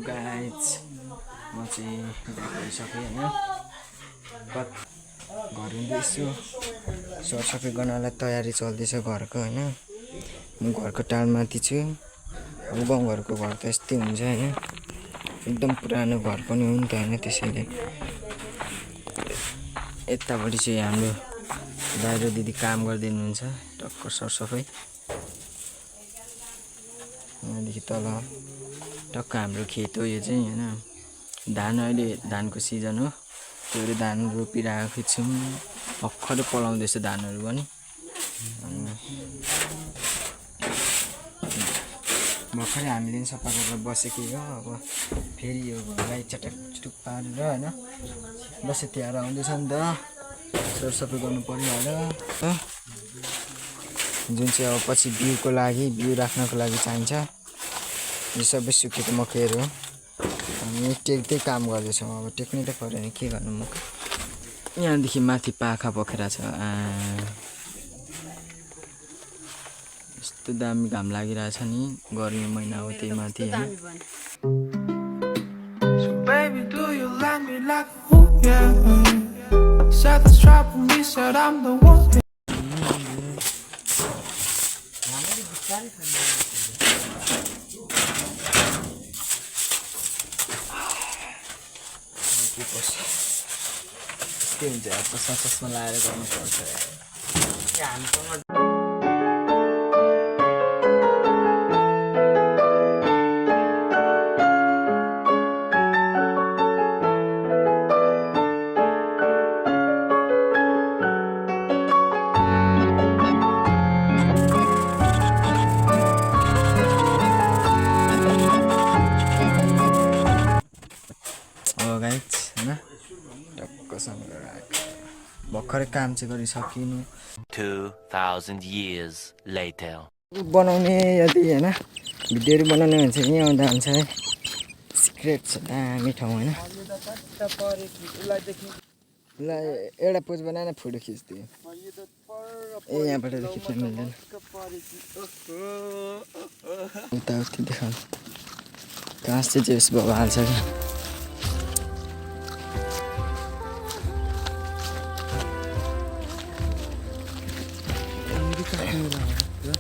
guys म चाहिँ गइसकेँ होइन घर हुँदैछु सरसफाइ गर्नलाई तयारी चल्दैछ घरको होइन म घरको टारमाथि छु अब गाउँघरको घर त यस्तै हुन्छ होइन एकदम पुरानो घर पनि हो नि त होइन त्यसैले यतापट्टि चाहिँ हाम्रो दाइ र दिदी काम गर्दै हुनुहुन्छ टक्क सरसफाइ यहाँदेखि तल टक्क हाम्रो खेत हो यो चाहिँ होइन धान अहिले धानको सिजन हो त्यो धान रोपिरहेको छौँ भर्खरै पलाउँदैछ धानहरू पनि भर्खरै हामीले सफा गरेर बसेकै हो अब फेरि यो घरलाई चटक चुटुक पारेर होइन दसैँ तिहार आउँदैछ नि त सरसफाइ गर्नु परिहाल्यो जुन चाहिँ अब पछि बिउको लागि बिउ राख्नको लागि चाहिन्छ यो सबै सुकेको मकैहरू हो हामी टेक्दै काम गर्दैछौँ अब टेक्नै त पऱ्यो नि के गर्नु मकै यहाँदेखि माथि पाखा पोखेर छ यस्तो दामी घाम लागिरहेछ नि गर्मी महिना हो त्यही माथि होइन यस्तै हुन्छ अब चस्मा लगाएर गर्नुपर्छ हामीसँग भर्खरै काम चाहिँ गरिसकिनु 2000 years later बनाउने यदि होइन भिडियोहरू बनाउने भने चाहिँ यहीँ आउँदा हुन्छ है सिक्रेट छ दामी ठाउँ होइन ल एउटा पोज बनाएर फोटो खिच्दियो ए यहाँबाट त खिच्न मिल्दैन उताउति देखाउनु घाँस चाहिँ जेस बाबा हाल्छ क्या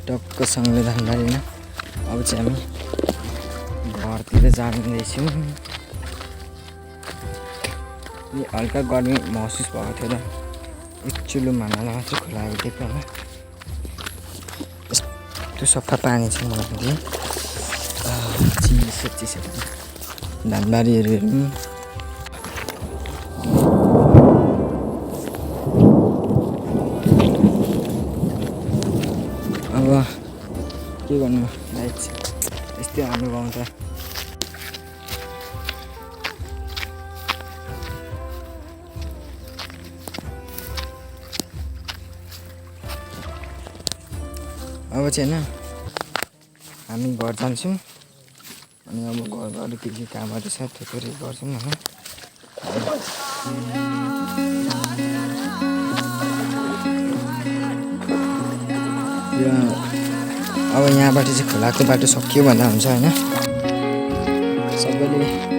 टक्क संविधान होइन अब चाहिँ हामी घरतिर जाँदैछौँ हल्का गर्मी महसुस भएको थियो र एकचुलो मानालाई मात्रै खोला आइदिएको होइन यस्तो सफा पानी छ मलाई चिसो धानबारीहरू हेरौँ अब के गर्नु लाइट यस्तै हाम्रो गाउँ त अब चाहिँ होइन हामी घर जान्छौँ अनि अब घरको अरू के कामहरू छ थुप्रै गर्छौँ होइन अब यहाँबाट चाहिँ खोलाको बाटो सकियो भन्दा हुन्छ होइन सबैले